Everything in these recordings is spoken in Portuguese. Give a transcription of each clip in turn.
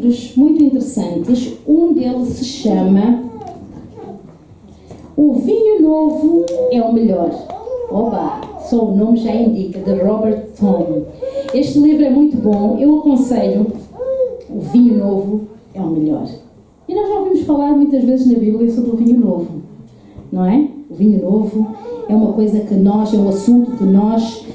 livros muito interessantes. Um deles se chama O Vinho Novo é o Melhor. Oba! Só o nome já indica, de Robert Thom. Este livro é muito bom, eu aconselho. O vinho novo é o melhor. E nós já ouvimos falar muitas vezes na Bíblia sobre o vinho novo, não é? O vinho novo é uma coisa que nós, é um assunto que nós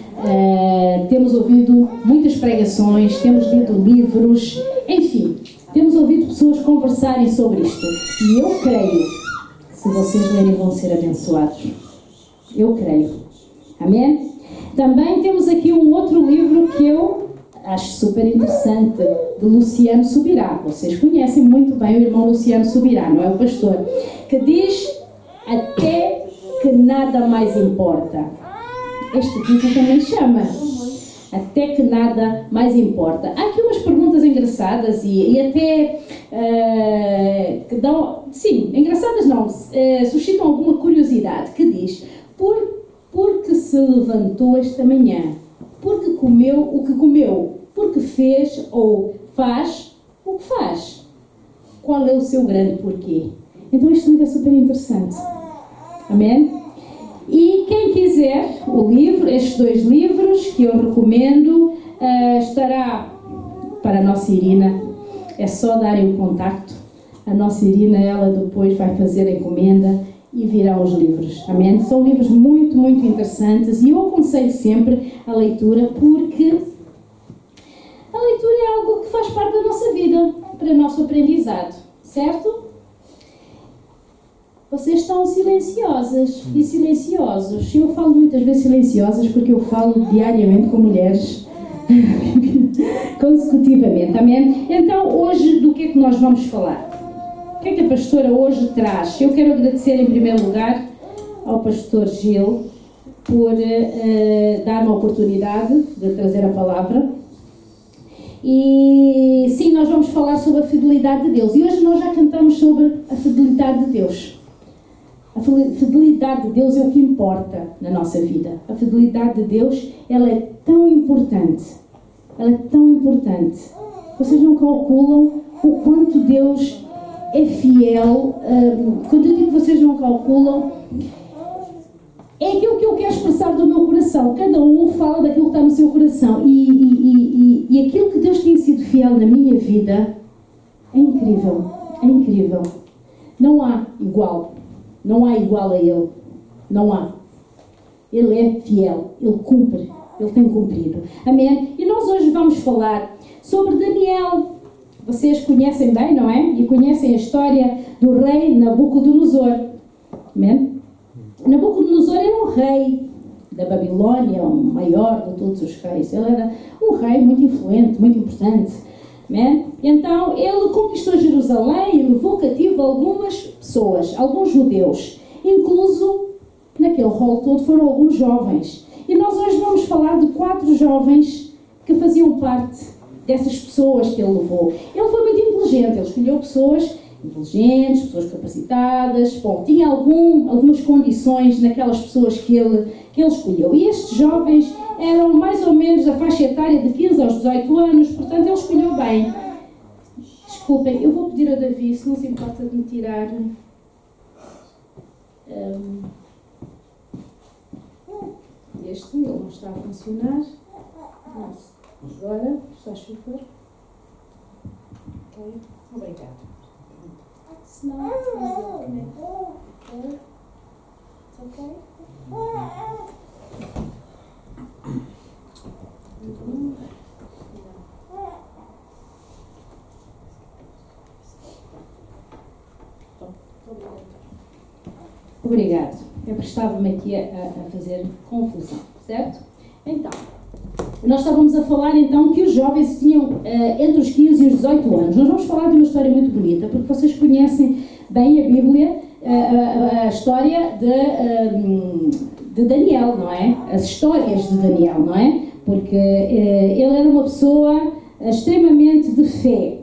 temos ouvido muitas pregações, temos lido livros, enfim, temos ouvido pessoas conversarem sobre isto. E eu creio que se vocês lerem vão ser abençoados. Eu creio. Amém? Também temos aqui um outro livro que eu acho super interessante, de Luciano Subirá. Vocês conhecem muito bem o irmão Luciano Subirá, não é o pastor? Que diz Até que Nada Mais Importa. Este título também chama Até que Nada Mais Importa. Há aqui umas perguntas engraçadas e até que dão, sim, engraçadas não, suscitam alguma curiosidade, que diz porque se levantou esta manhã, porque comeu o que comeu, porque fez ou faz o que faz. Qual é o seu grande porquê? Então este livro é super interessante. Amém? E quem quiser o livro, estes 2 livros que eu recomendo, estará para a nossa Irina. É só darem o contacto. A nossa Irina, ela depois vai fazer a encomenda e virão os livros. Amém? São livros muito, muito interessantes e eu aconselho sempre a leitura, porque a leitura é algo que faz parte da nossa vida, para o nosso aprendizado, certo? Vocês estão silenciosas e silenciosos. Eu falo muitas vezes silenciosas porque eu falo diariamente com mulheres consecutivamente, amém? Então, hoje, do que é que nós vamos falar? O que é que a pastora hoje traz? Eu quero agradecer em primeiro lugar ao pastor Gil por dar-me a oportunidade de trazer a palavra. E sim, nós vamos falar sobre a fidelidade de Deus. E hoje nós já cantamos sobre a fidelidade de Deus. A fidelidade de Deus é o que importa na nossa vida. A fidelidade de Deus, ela é tão importante. Ela é tão importante. Vocês não calculam o quanto Deus é fiel. Quando eu digo que vocês não calculam, é aquilo que eu quero expressar do meu coração. Cada um fala daquilo que está no seu coração. E aquilo que Deus tem sido fiel na minha vida é incrível. É incrível. Não há igual. Não há igual a Ele. Não há. Ele é fiel. Ele cumpre. Ele tem cumprido. Amém? E nós hoje vamos falar sobre Daniel. Vocês conhecem bem, não é? E conhecem a história do rei Nabucodonosor. Amém? Nabucodonosor era um rei da Babilónia, o maior de todos os reis. Ele era um rei muito influente, muito importante. Amém? Então, ele conquistou Jerusalém e levou cativo algumas pessoas, alguns judeus. Incluso, naquele rol todo, foram alguns jovens. E nós hoje vamos falar de 4 jovens que faziam parte dessas pessoas que ele levou. Ele foi muito inteligente, ele escolheu pessoas inteligentes, pessoas capacitadas. Bom, tinha algumas condições naquelas pessoas que ele escolheu. E estes jovens eram mais ou menos a faixa etária de 15 aos 18 anos, portanto ele escolheu bem. Desculpem, eu vou pedir a Davi, se não se importa de me tirar este, ele não está a funcionar. Agora, só favor. Ok, obrigado. Se não, ok? Obrigado. Eu estava-me aqui a fazer confusão, certo? Então, nós estávamos a falar então que os jovens tinham entre os 15 e os 18 anos. Nós vamos falar de uma história muito bonita, porque vocês conhecem bem a Bíblia, a história de Daniel, não é? As histórias de Daniel, não é? Porque ele era uma pessoa extremamente de fé.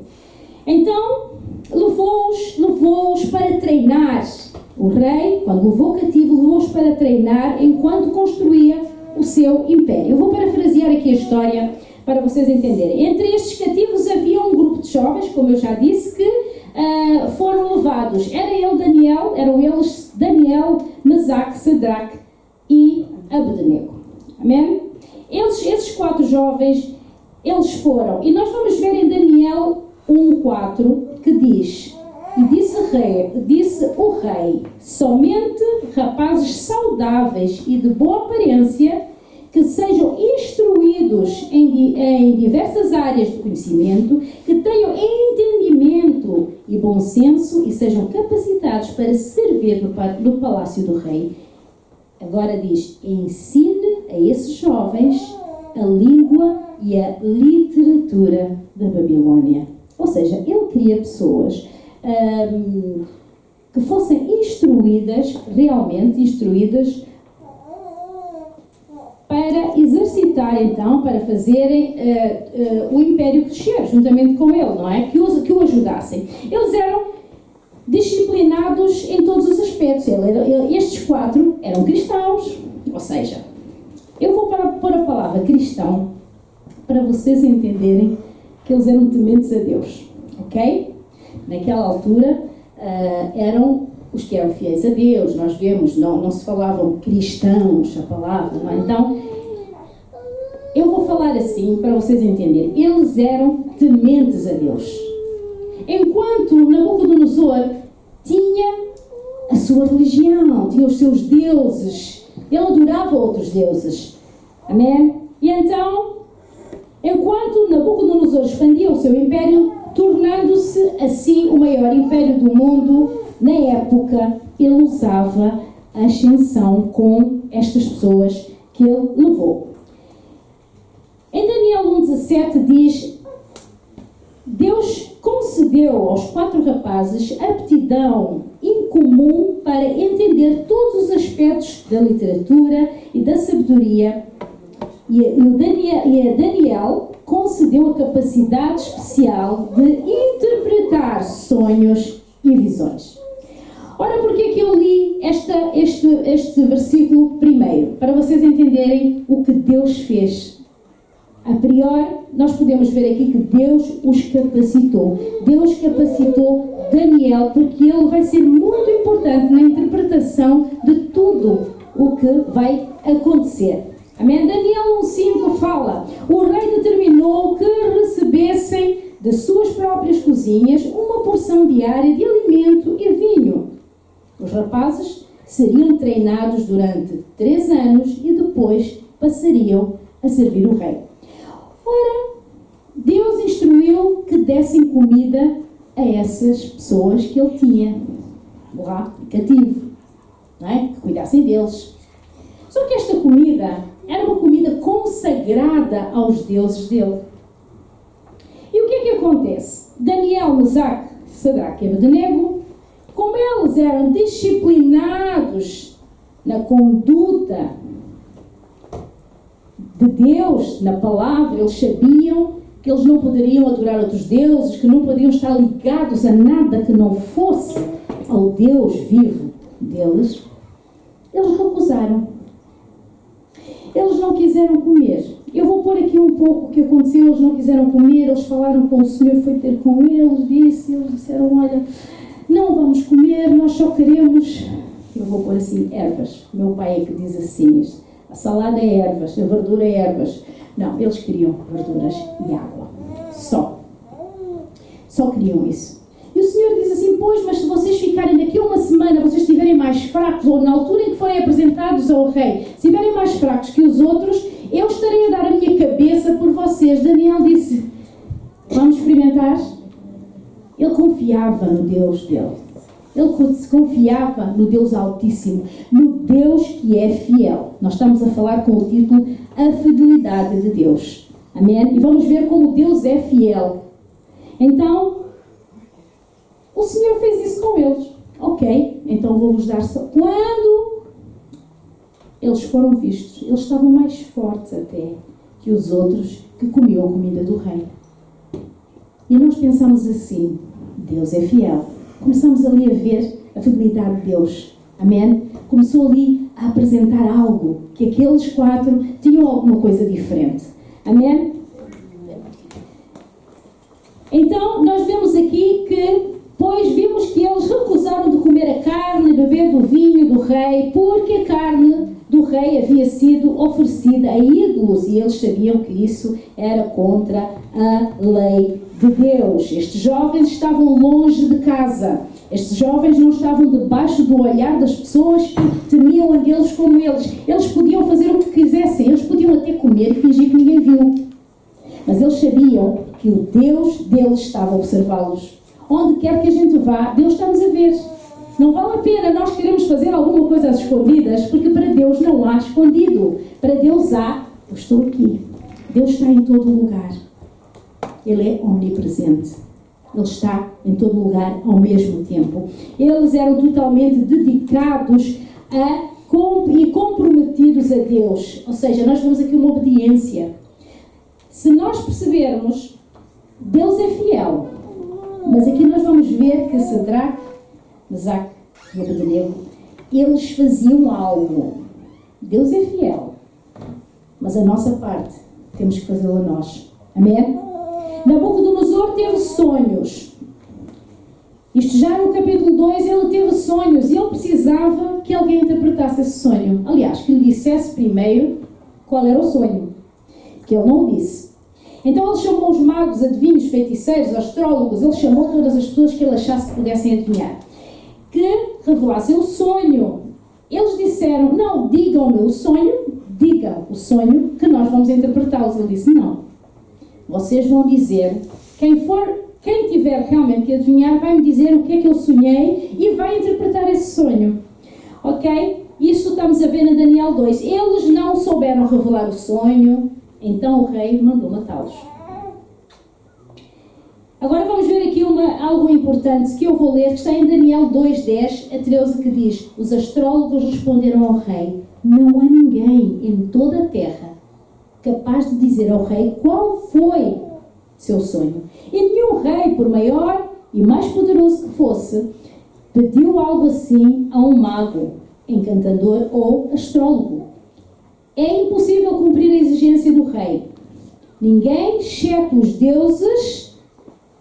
Então, levou-os para treinar. O rei, quando levou cativo, levou-os para treinar enquanto construía o seu império. Eu vou parafrasear aqui a história para vocês entenderem. Entre estes cativos havia um grupo grupo de jovens, como eu já disse, que foram levados. Eram eles Daniel, Mesaque, Sadraque e Abednego. Amém? Esses 4 jovens, eles foram. E nós vamos ver em Daniel 1:4 que diz: e disse o rei, somente rapazes saudáveis e de boa aparência, que sejam instruídos em diversas áreas de conhecimento, que tenham entendimento e bom senso e sejam capacitados para servir no palácio do rei. Agora diz: ensine a esses jovens a língua e a literatura da Babilônia. Ou seja, ele queria pessoas que fossem instruídas, realmente instruídas, para exercitar então, para fazerem o império crescer, juntamente com ele, não é? Que o ajudassem. Eles eram disciplinados em todos os aspectos. Estes 4 eram cristãos, ou seja, eu vou pôr a palavra cristão para vocês entenderem que eles eram tementes a Deus, ok? Naquela altura eram os que eram fiéis a Deus. Nós vemos, não se falavam cristãos, a palavra, não é? Então, eu vou falar assim para vocês entenderem. Eles eram tementes a Deus. Enquanto Nabucodonosor tinha a sua religião, tinha os seus deuses, ele adorava outros deuses. Amém? E então, enquanto Nabucodonosor expandia o seu império, tornando-se assim o maior império do mundo, na época, ele usava a ascensão com estas pessoas que ele levou. Em Daniel 1:17 diz: Deus concedeu aos 4 rapazes aptidão incomum para entender todos os aspectos da literatura e da sabedoria, e a Daniel concedeu a capacidade especial de interpretar sonhos e visões. Ora, porque é que eu li este versículo primeiro? Para vocês entenderem o que Deus fez. A priori, nós podemos ver aqui que Deus os capacitou. Deus capacitou Daniel, porque ele vai ser muito importante na interpretação de tudo o que vai acontecer. Amém? Daniel 1:5 fala: o rei determinou que recebessem de suas próprias cozinhas uma porção diária de alimento e vinho. Os rapazes seriam treinados durante 3 anos e depois passariam a servir o rei. Ora, Deus instruiu que dessem comida a essas pessoas que ele tinha lá cativo, não é? Que cuidassem deles. Só que esta comida era uma comida consagrada aos deuses dele. E o que é que acontece? Daniel, Mesaque, Sadraque e Abednego, como eles eram disciplinados na conduta de Deus, na palavra, eles sabiam que eles não poderiam adorar outros deuses, que não podiam estar ligados a nada que não fosse ao Deus vivo deles, eles recusaram. Eles não quiseram comer. Eu vou pôr aqui um pouco o que aconteceu. Eles não quiseram comer, eles falaram com o Senhor, foi ter com eles, eles disseram: olha, não vamos comer, nós só queremos, eu vou pôr assim, ervas. O meu pai é que diz assim isto: a salada é ervas, a verdura é ervas. Não, eles queriam verduras e água. Só queriam isso. E o Senhor diz assim: pois, mas se vocês ficarem daqui a uma semana, vocês estiverem mais fracos, ou na altura em que forem apresentados ao rei, se estiverem mais fracos que os outros, eu estarei a dar a minha cabeça por vocês. Daniel disse: vamos experimentar? Ele confiava no Deus dele. Ele confiava no Deus Altíssimo, no Deus que é fiel. Nós estamos a falar com o título A Fidelidade de Deus. Amém? E vamos ver como Deus é fiel. Então, o Senhor fez isso com eles. Ok, então vou-vos dar só. Quando eles foram vistos, eles estavam mais fortes até que os outros que comiam a comida do rei. E nós pensamos assim: Deus é fiel. Começamos ali a ver a fidelidade de Deus. Amém? Começou ali a apresentar algo, que aqueles 4 tinham alguma coisa diferente. Amém? Então, nós vemos aqui que, pois vimos que eles recusaram de comer a carne e beber do vinho do rei, porque a carne do rei havia sido oferecida a ídolos, e eles sabiam que isso era contra a lei de Deus. Estes jovens estavam longe de casa. Estes jovens não estavam debaixo do olhar das pessoas que temiam a Deus como eles. Eles podiam fazer o que quisessem, eles podiam até comer e fingir que ninguém viu. Mas eles sabiam que o Deus deles estava a observá-los. Onde quer que a gente vá, Deus está-nos a ver. Não vale a pena nós queremos fazer alguma coisa às escondidas, porque para Deus não há escondido. Para Deus há, eu estou aqui. Deus está em todo lugar. Ele é omnipresente. Ele está em todo lugar ao mesmo tempo. Eles eram totalmente dedicados e comprometidos a Deus. Ou seja, nós vemos aqui uma obediência. Se nós percebermos, Deus é fiel. Mas aqui nós vamos ver que Sadraque, Mesaque e Abednego, eles faziam algo. Deus é fiel. Mas a nossa parte temos que fazê-la nós. Amém? Nabucodonosor teve sonhos. Isto já no capítulo 2, ele teve sonhos e ele precisava que alguém interpretasse esse sonho. Aliás, que lhe dissesse primeiro qual era o sonho. Que ele não o disse. Então ele chamou os magos, adivinhos, feiticeiros, astrólogos, ele chamou todas as pessoas que ele achasse que pudessem adivinhar, que revelassem o sonho. Eles disseram, não, digam-me o sonho, diga o sonho que nós vamos interpretá-los. Ele disse, não. Vocês vão dizer, quem tiver realmente que adivinhar, vai-me dizer o que é que eu sonhei e vai interpretar esse sonho. Ok? Isso estamos a ver em Daniel 2. Eles não souberam revelar o sonho, então o rei mandou matá-los. Agora vamos ver aqui algo importante que eu vou ler, que está em Daniel 2, 10 a 13, que diz: os astrólogos responderam ao rei, não há ninguém em toda a terra capaz de dizer ao rei qual foi seu sonho. E nenhum rei, por maior e mais poderoso que fosse, pediu algo assim a um mago, encantador ou astrólogo. É impossível cumprir a exigência do rei. Ninguém, exceto os deuses,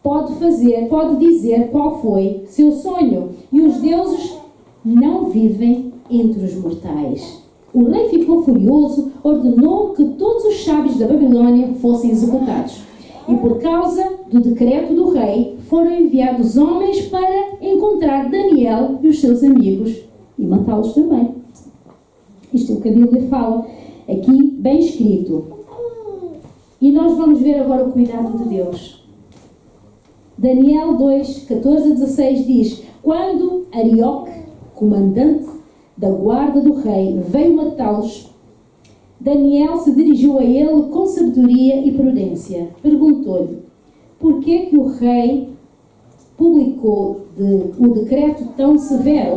pode dizer qual foi seu sonho. E os deuses não vivem entre os mortais. O rei ficou furioso, ordenou que todos os sábios da Babilônia fossem executados. E por causa do decreto do rei, foram enviados homens para encontrar Daniel e os seus amigos e matá-los também. Isto é o que a Bíblia fala, aqui bem escrito. E nós vamos ver agora o cuidado de Deus. Daniel 2, 14 a 16 diz: quando Arioque, comandante da guarda do rei, veio matá-los, Daniel se dirigiu a ele com sabedoria e prudência. Perguntou-lhe: por que que o rei publicou um decreto tão severo?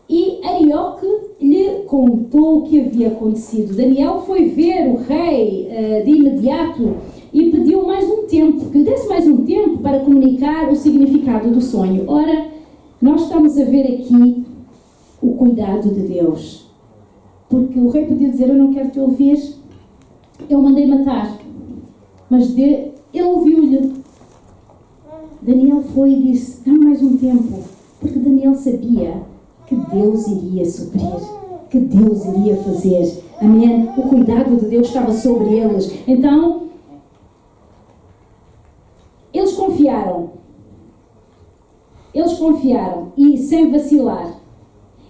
E Arioque lhe contou o que havia acontecido. Daniel foi ver o rei de imediato e pediu mais um tempo, que lhe desse mais um tempo para comunicar o significado do sonho. Ora, nós estamos a ver aqui o cuidado de Deus. Porque o rei podia dizer: eu não quero te ouvir, eu mandei matar. Mas ele ouviu-lhe. Daniel foi e disse: dá mais um tempo. Porque Daniel sabia que Deus iria suprir, que Deus iria fazer. Amém? O cuidado de Deus estava sobre eles. Então, eles confiaram e sem vacilar.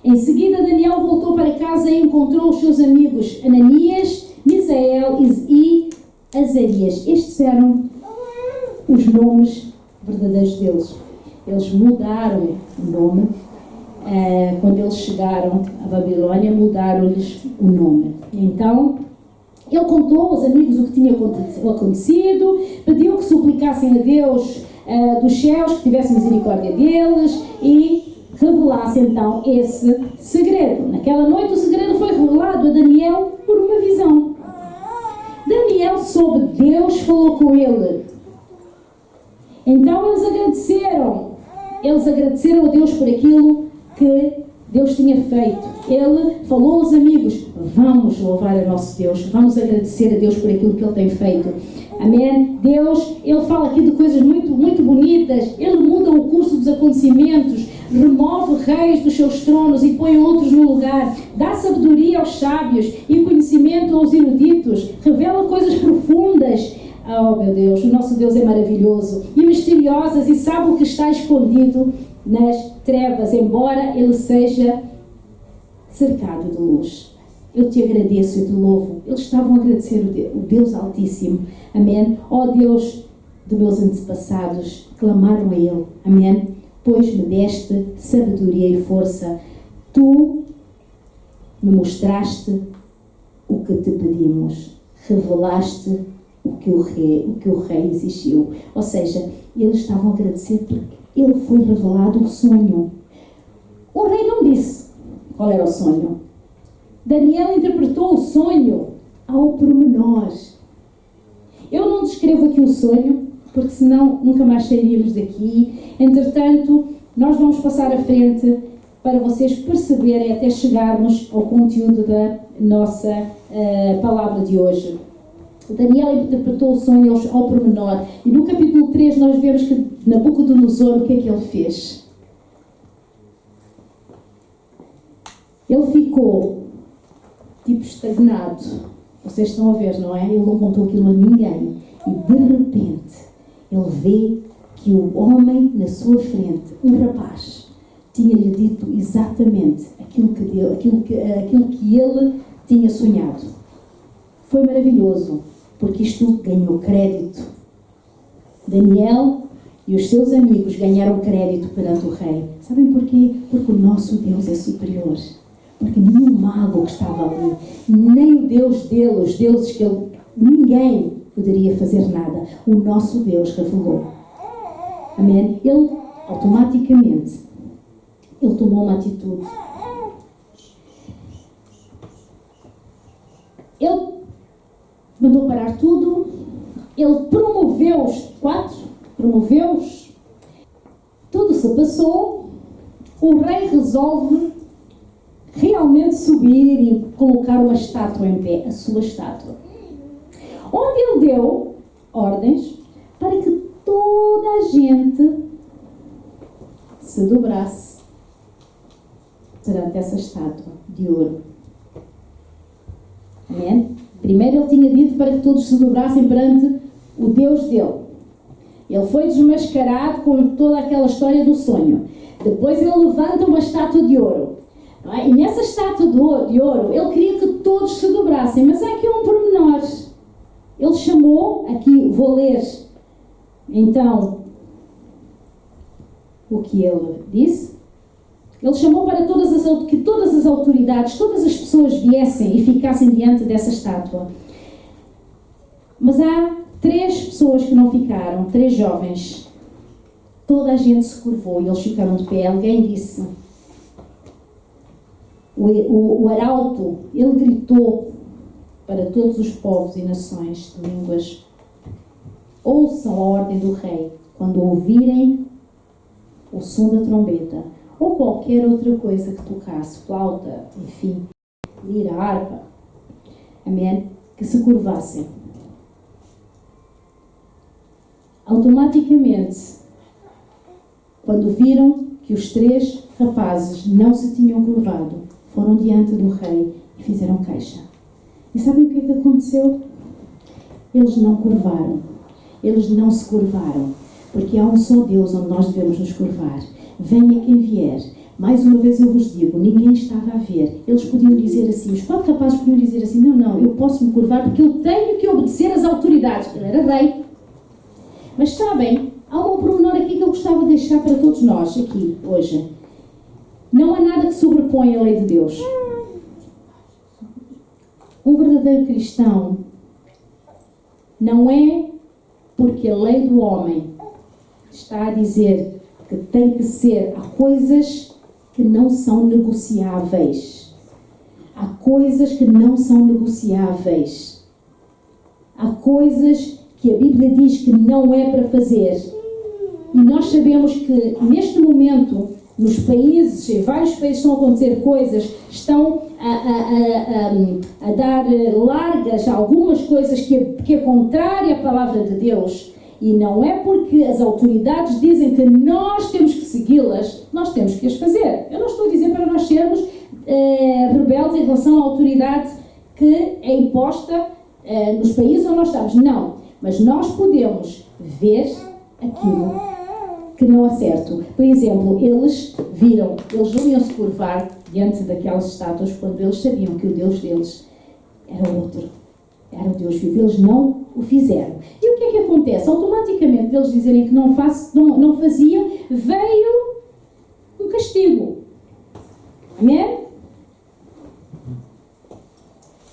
Em seguida, Daniel voltou para casa e encontrou os seus amigos Ananias, Misael e Azarias. Estes eram os nomes verdadeiros deles. Eles mudaram o nome. Quando eles chegaram à Babilônia, mudaram-lhes o nome. Então, ele contou aos amigos o que tinha acontecido, pediu que suplicassem a Deus dos céus, que tivesse misericórdia deles e revelasse então esse segredo. Naquela noite o segredo foi revelado a Daniel por uma visão. Daniel soube, Deus falou com ele. Então eles agradeceram a Deus por aquilo que Deus tinha feito. ele falou aos amigos: vamos louvar a nosso Deus, vamos agradecer a Deus por aquilo que Ele tem feito. Amém? Deus, Ele fala aqui de coisas muito, muito bonitas. Ele muda o curso dos acontecimentos, remove reis dos seus tronos e põe outros no lugar, dá sabedoria aos sábios e conhecimento aos eruditos, revela coisas profundas. Oh meu Deus, o nosso Deus é maravilhoso, e misteriosas, e sabe o que está escondido nas trevas, embora Ele seja cercado de luz. Eu te agradeço e te louvo. Eles estavam a agradecer o Deus Altíssimo. Amém? Ó Deus de meus antepassados, clamaram a Ele. Amém? Pois me deste sabedoria e força. Tu me mostraste o que te pedimos. Revelaste o que o rei exigiu. Ou seja, eles estavam a agradecer porque ele foi revelado o sonho. O rei não disse qual era o sonho. Daniel interpretou o sonho ao pormenor. Eu não descrevo aqui o sonho, porque senão nunca mais sairíamos daqui. Entretanto, nós vamos passar à frente para vocês perceberem até chegarmos ao conteúdo da nossa palavra de hoje. Daniel interpretou o sonho ao pormenor. E no capítulo 3 nós vemos que Nabucodonosor, o que é que ele fez? Ele ficou tipo estagnado. Vocês estão a ver, não é? Ele não contou aquilo a ninguém. E de repente, ele vê que o homem na sua frente, um rapaz, tinha-lhe dito exatamente aquilo que ele tinha sonhado. Foi maravilhoso, porque isto ganhou crédito. Daniel e os seus amigos ganharam crédito perante o rei. Sabem porquê? Porque o nosso Deus é superior. Porque nenhum mago que estava ali, nem o Deus dele, os deuses que ele, ninguém poderia fazer nada. O nosso Deus revelou. Amém? Ele, automaticamente, ele tomou uma atitude. Ele mandou parar tudo. Ele promoveu-os. Tudo se passou. O rei resolve realmente subir e colocar uma estátua em pé, a sua estátua, onde ele deu ordens para que toda a gente se dobrasse perante essa estátua de ouro. Amém? Primeiro ele tinha dito para que todos se dobrassem perante o Deus dele. Ele foi desmascarado com toda aquela história do sonho. Depois ele levanta uma estátua de ouro. E nessa estátua de ouro, ele queria que todos se dobrassem. Mas há aqui um pormenor. Ele chamou, aqui vou ler, então, o que ele disse. Ele chamou para que todas as autoridades, todas as pessoas viessem e ficassem diante dessa estátua. Mas há 3 pessoas que não ficaram, 3 jovens. Toda a gente se curvou e eles ficaram de pé. Alguém disse... O arauto, ele gritou para todos os povos e nações de línguas: ouçam a ordem do rei quando ouvirem o som da trombeta ou qualquer outra coisa que tocasse, flauta, enfim, lira, harpa, amém, que se curvassem. Automaticamente, quando viram que os 3 rapazes não se tinham curvado, foram diante do rei e fizeram queixa. E sabem o que é que aconteceu? Eles não curvaram. Eles não se curvaram. Porque há um só Deus onde nós devemos nos curvar. Venha quem vier. Mais uma vez eu vos digo, ninguém estava a ver. Eles podiam dizer assim, os 4 rapazes podiam dizer assim: não, eu posso me curvar porque eu tenho que obedecer às autoridades. Ele era rei. Mas sabem, há um pormenor aqui que eu gostava de deixar para todos nós aqui, hoje. Não há nada que sobrepõe a lei de Deus. Um verdadeiro cristão não é porque a lei do homem está a dizer que tem que ser. Há coisas que não são negociáveis. Há coisas que não são negociáveis. Há coisas que a Bíblia diz que não é para fazer. E nós sabemos que neste momento nos países, em vários países estão a acontecer coisas, estão a dar largas a algumas coisas que é contrária à palavra de Deus. E não é porque as autoridades dizem que nós temos que segui-las, nós temos que as fazer. Eu não estou a dizer para nós sermos rebeldes em relação à autoridade que é imposta nos países onde nós estamos. Não. Mas nós podemos ver aquilo que não é certo. Por exemplo, eles não iam se curvar diante daquelas estátuas quando eles sabiam que o Deus deles era outro. Era o Deus vivo. Eles não o fizeram. E o que é que acontece? Automaticamente, eles dizerem que não faziam, veio um castigo. Amém?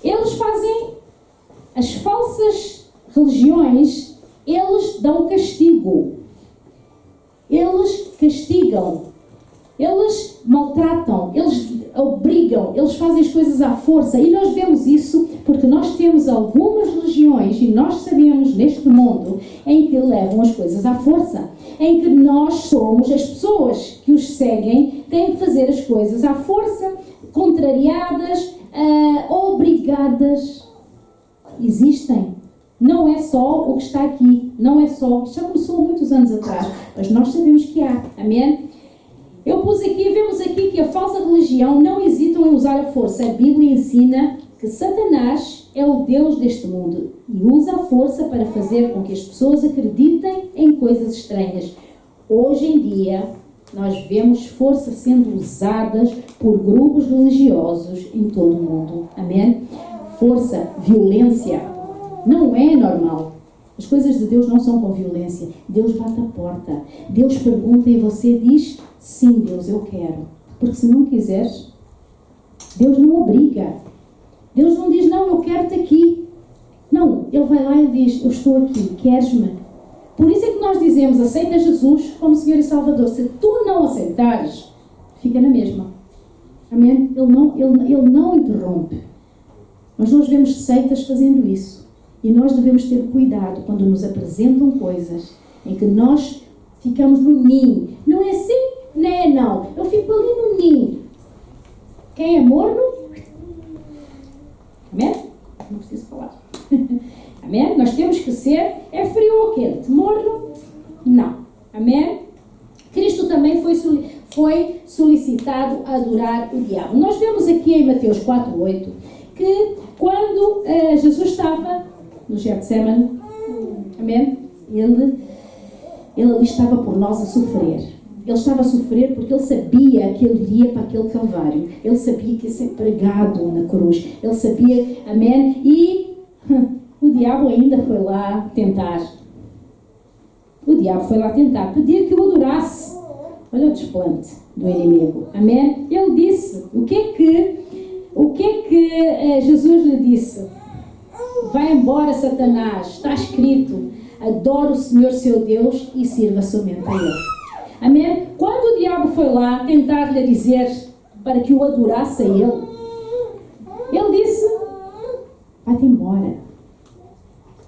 Eles fazem as falsas religiões, eles dão castigo. Eles castigam. Eles maltratam. Eles obrigam. Eles fazem as coisas à força. E nós vemos isso porque nós temos algumas religiões, e nós sabemos neste mundo, em que levam as coisas à força. Em que nós somos, as pessoas que os seguem, têm que fazer as coisas à força, contrariadas, obrigadas. Existem. Não é só o que está aqui. Não é só. Já começou há muitos anos atrás. Mas nós sabemos que há. Amém? Vemos aqui que a falsa religião não hesitam em usar a força. A Bíblia ensina que Satanás é o Deus deste mundo e usa a força para fazer com que as pessoas acreditem em coisas estranhas. Hoje em dia, nós vemos força sendo usadas por grupos religiosos em todo o mundo. Amém? Força, violência, não é normal. As coisas de Deus não são com violência. Deus bate a porta. Deus pergunta e você diz, sim, Deus, eu quero. Porque se não quiseres, Deus não obriga. Deus não diz, não, eu quero-te aqui. Não, Ele vai lá e diz, eu estou aqui, queres-me? Por isso é que nós dizemos, aceita Jesus como Senhor e Salvador. Se tu não aceitares, fica na mesma. Amém? Ele não interrompe. Mas nós vemos seitas fazendo isso. E nós devemos ter cuidado quando nos apresentam coisas em que nós ficamos no ninho. Não é assim? Não é não. Eu fico ali no ninho. Quem é morno? Amém? Não preciso falar. Amém? Nós temos que ser, é frio ou quente? Morno? Não. Amém? Cristo também foi solicitado a adorar o diabo. Nós vemos aqui em Mateus 4:8 que quando Jesus estava no Getsemane, amém? Ele ali estava por nós a sofrer. Ele estava a sofrer porque ele sabia que ele iria para aquele calvário. Ele sabia que ia ser pregado na cruz. Ele sabia, amém? E o diabo ainda foi lá tentar. O diabo foi lá tentar, pedir que o adorasse. Olha o desplante do inimigo. Amém? Ele disse, o que é que Jesus lhe disse? Vai embora, Satanás, está escrito, adora o Senhor seu Deus e sirva somente a Ele. Amém? Quando o diabo foi lá tentar-lhe dizer para que o adorasse a Ele, ele disse, vai-te embora.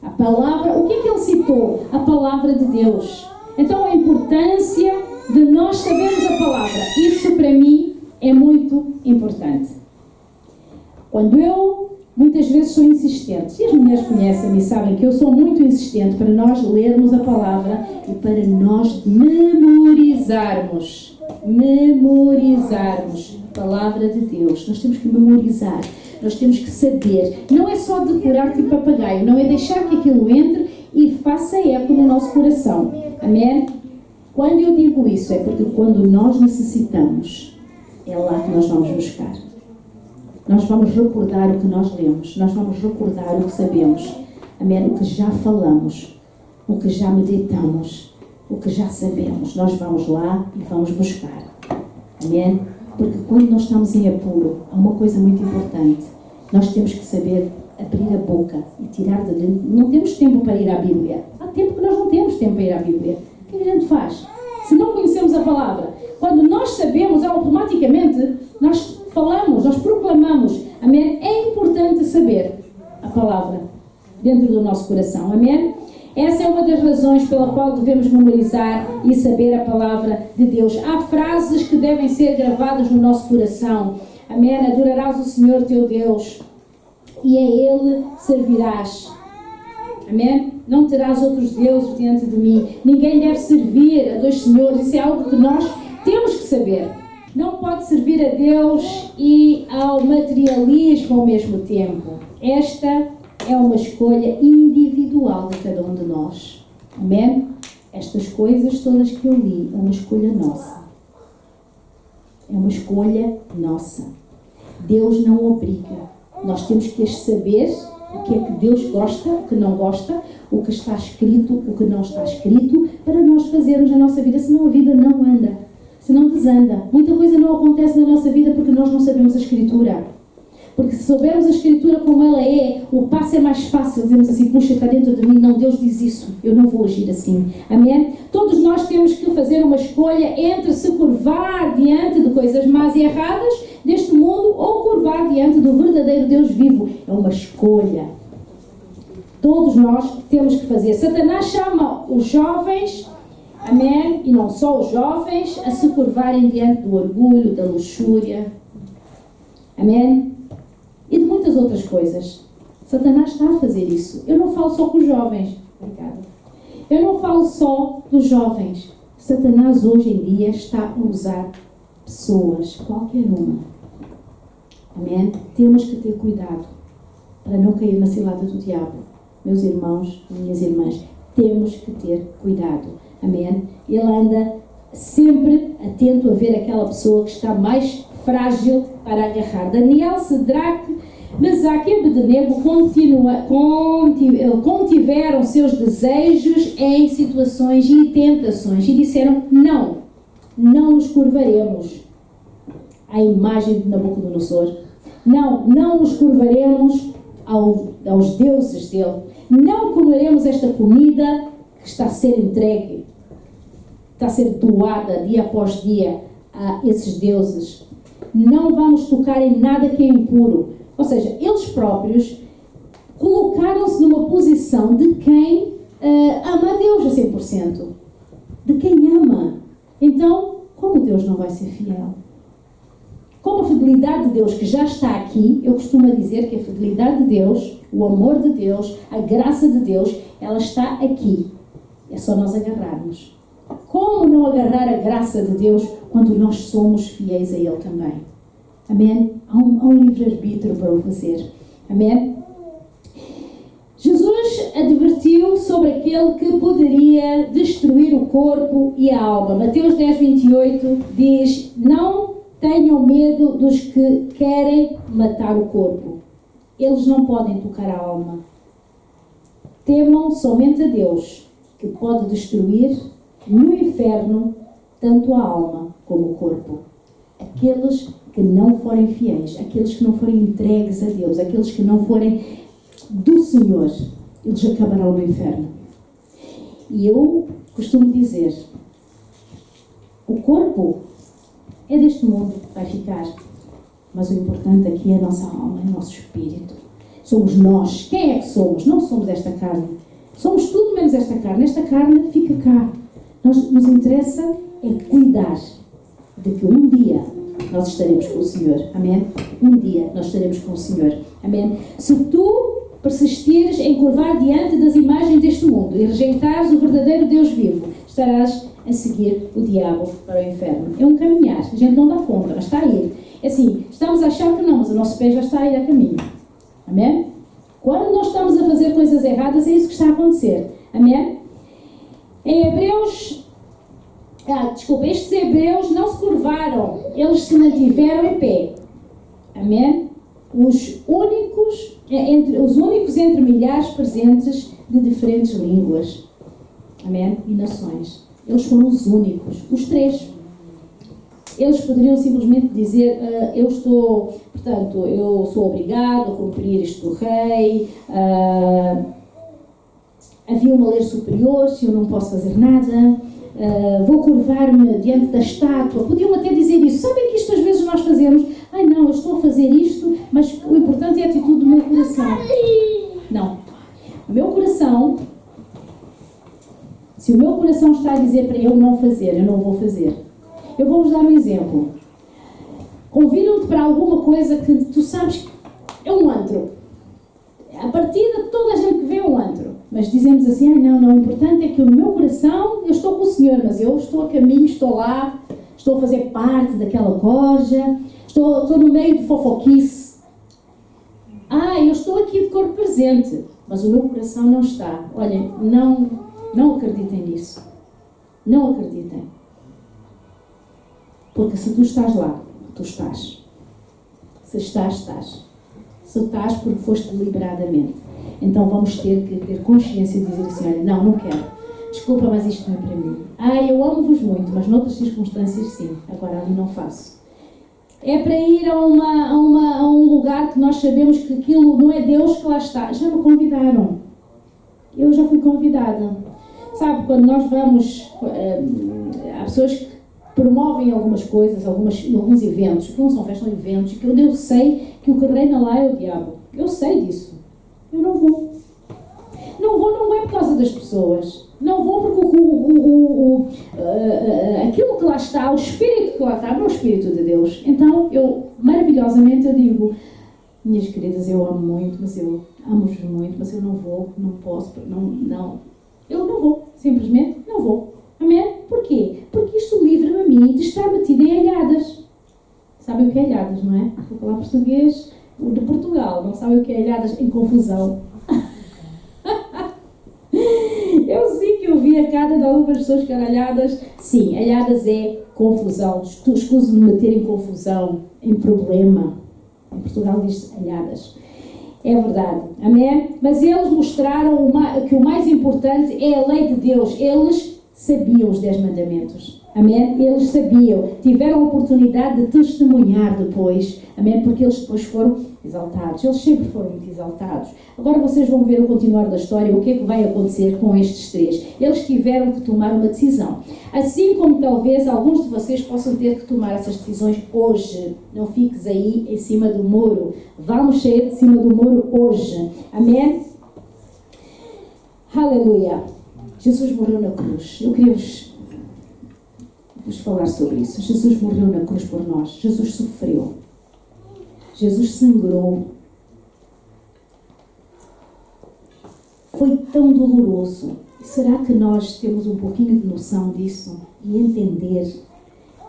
A palavra, o que é que ele citou? A palavra de Deus. Então a importância de nós sabermos a palavra, isso para mim é muito importante. Quando eu muitas vezes sou insistente, e as mulheres conhecem-me e sabem que eu sou muito insistente para nós lermos a palavra e para nós memorizarmos a palavra de Deus. Nós temos que memorizar, nós temos que saber. Não é só decorar tipo papagaio, não é deixar que aquilo entre e faça eco no nosso coração. Amém? Quando eu digo isso é porque quando nós necessitamos, é lá que nós vamos buscar. Nós vamos recordar o que nós lemos. Nós vamos recordar o que sabemos. Amém? O que já falamos. O que já meditamos. O que já sabemos. Nós vamos lá e vamos buscar. Amém? Porque quando nós estamos em apuro, há uma coisa muito importante. Nós temos que saber abrir a boca e tirar de dentro. Não temos tempo para ir à Bíblia. Há tempo que nós não temos tempo para ir à Bíblia. O que a gente faz? Se não conhecemos a palavra, quando nós sabemos, automaticamente nós falamos, nós proclamamos. Amém? É importante saber a palavra dentro do nosso coração. Amém? Essa é uma das razões pela qual devemos memorizar e saber a palavra de Deus. Há frases que devem ser gravadas no nosso coração. Amém? Adorarás o Senhor teu Deus e a Ele servirás. Amém? Não terás outros deuses diante de mim. Ninguém deve servir a dois senhores. Isso é algo que nós temos que saber. Não pode servir a Deus e ao materialismo ao mesmo tempo. Esta é uma escolha individual de cada um de nós. Amém? Estas coisas todas que eu li é uma escolha nossa. É uma escolha nossa. Deus não obriga. Nós temos que saber o que é que Deus gosta, o que não gosta, o que está escrito, o que não está escrito, para nós fazermos a nossa vida, senão a vida não anda, senão desanda. Muita coisa não acontece na nossa vida porque nós não sabemos a Escritura. Porque se soubermos a Escritura como ela é, o passo é mais fácil, dizemos assim, puxa, está dentro de mim, não, Deus diz isso, eu não vou agir assim. Amém? Todos nós temos que fazer uma escolha entre se curvar diante de coisas más e erradas deste mundo ou curvar diante do verdadeiro Deus vivo. É uma escolha. Todos nós temos que fazer. Satanás chama os jovens, amém, e não só os jovens, a se curvarem diante do orgulho, da luxúria, amém, e de muitas outras coisas. Satanás está a fazer isso. Eu não falo só com os jovens, obrigada. Eu não falo só dos jovens. Satanás hoje em dia está a usar pessoas, qualquer uma. Amém? Temos que ter cuidado para não cair na cilada do diabo. Meus irmãos, minhas irmãs, temos que ter cuidado. Amém? Ele anda sempre atento a ver aquela pessoa que está mais frágil para agarrar. Daniel, Sadraque, Mesaque e Abednego contiveram seus desejos em situações e tentações e disseram, não nos curvaremos à imagem de Nabucodonosor. Não nos curvaremos aos deuses dele. Não comeremos esta comida que está a ser entregue, está a ser doada dia após dia a esses deuses. Não vamos tocar em nada que é impuro. Ou seja, eles próprios colocaram-se numa posição de quem ama a Deus a 100%. De quem ama. Então, como Deus não vai ser fiel? Como a fidelidade de Deus que já está aqui, eu costumo dizer que a fidelidade de Deus, o amor de Deus, a graça de Deus, ela está aqui. É só nós agarrarmos. Como não agarrar a graça de Deus quando nós somos fiéis a Ele também? Amém? Há um livre-arbítrio para o fazer. Amém? Jesus advertiu sobre aquele que poderia destruir o corpo e a alma. Mateus 10:28 diz, não tenham medo dos que querem matar o corpo. Eles não podem tocar a alma. Temam somente a Deus, que pode destruir no inferno tanto a alma como o corpo. Aqueles que não forem fiéis, aqueles que não forem entregues a Deus, aqueles que não forem do Senhor, eles acabarão no inferno. E eu costumo dizer, o corpo é deste mundo, vai ficar. Mas o importante aqui é a nossa alma, é o nosso espírito. Somos nós. Quem é que somos? Não somos esta carne. Somos tudo menos esta carne. Esta carne fica cá. Nos interessa é cuidar de que um dia nós estaremos com o Senhor. Amém? Um dia nós estaremos com o Senhor. Amém? Se tu persistires em curvar diante das imagens deste mundo e rejeitares o verdadeiro Deus vivo, estarás a seguir o diabo para o inferno. É um caminhar, a gente não dá conta, mas está a ir. É assim, estamos a achar que não, mas o nosso pé já está a ir a caminho. Amém? Quando nós estamos a fazer coisas erradas, é isso que está a acontecer. Amém? Em Hebreus, estes hebreus não se curvaram, eles se mantiveram em pé. Amém? Os únicos entre milhares presentes de diferentes línguas. Amém? E nações. Eles foram os únicos, os três. Eles poderiam simplesmente dizer, eu sou obrigado a cumprir isto do rei, havia uma lei superior, se eu não posso fazer nada, vou curvar-me diante da estátua. Podiam até dizer isso. Sabem que isto às vezes nós fazemos, não, eu estou a fazer isto, mas o importante é a atitude do meu coração. Não. O meu coração Se o meu coração está a dizer para eu não fazer, eu não vou fazer. Eu vou-vos dar um exemplo. Convidam-te para alguma coisa que tu sabes que é um antro. A partida, toda a gente que vê é um antro. Mas dizemos assim, não, o importante é que o meu coração, eu estou com o Senhor, mas eu estou a caminho, estou lá, estou a fazer parte daquela corja, estou no meio de fofoquice. Eu estou aqui de corpo presente, mas o meu coração não está. Olhem, não acreditem nisso. Não acreditem. Porque se tu estás lá, tu estás. Se estás, estás. Se estás porque foste deliberadamente. Então vamos ter que ter consciência de dizer assim, olha, não quero. Desculpa, mas isto não é para mim. Eu amo-vos muito, mas noutras circunstâncias sim. Agora ali não faço. É para ir a um lugar que nós sabemos que aquilo não é Deus que lá está. Já me convidaram. Eu já fui convidada. Sabe, quando nós vamos... há pessoas que promovem algumas coisas, alguns eventos, que não são festas, são eventos, que eu sei que o que reina lá é o diabo. Eu sei disso. Eu não vou. Não é por causa das pessoas. Não vou porque aquilo que lá está, o espírito que lá está, não é o espírito de Deus. Então, maravilhosamente, eu digo, minhas queridas, eu amo muito, mas eu amo-vos muito, mas eu não vou, não posso, não. Eu não vou, simplesmente não vou. Amém? Porquê? Porque isto livra-me a mim de estar metida em alhadas. Sabem o que é alhadas, não é? Vou falar português de Portugal, não sabem o que é alhadas em confusão. Eu sei que eu vi a cara de algumas pessoas que eram alhadas. Sim, alhadas é confusão. Escuso de meter em confusão, em problema. Em Portugal diz-se alhadas. É verdade. Amém? Mas eles mostraram que o mais importante é a lei de Deus. Eles sabiam os 10 mandamentos. Amém? Eles sabiam. Tiveram a oportunidade de testemunhar depois. Amém? Porque eles depois foram exaltados. Eles sempre foram muito exaltados. Agora vocês vão ver o continuar da história, o que é que vai acontecer com estes 3. Eles tiveram que tomar uma decisão. Assim como talvez alguns de vocês possam ter que tomar essas decisões hoje. Não fiques aí em cima do muro. Vamos sair de cima do muro hoje. Amém? Aleluia. Jesus morreu na cruz. Eu queria vos falar sobre isso. Jesus morreu na cruz por nós. Jesus sofreu. Jesus sangrou. Foi tão doloroso. E será que nós temos um pouquinho de noção disso? E entender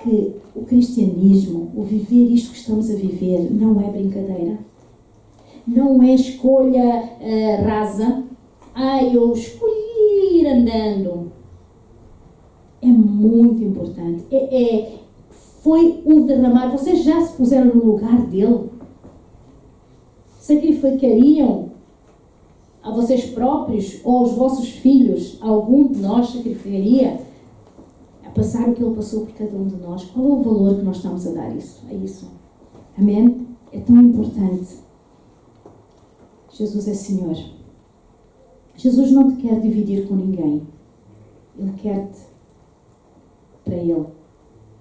que o cristianismo, o viver isto que estamos a viver, não é brincadeira? Não é escolha rasa. Eu escolhi ir andando. É muito importante. Foi um derramar. Vocês já se puseram no lugar dele? Sacrificariam a vocês próprios ou aos vossos filhos? Algum de nós sacrificaria a passar o que ele passou por cada um de nós? Qual é o valor que nós estamos a dar a isso? Amém? É tão importante. Jesus é Senhor. Jesus não te quer dividir com ninguém. Ele quer-te para Ele.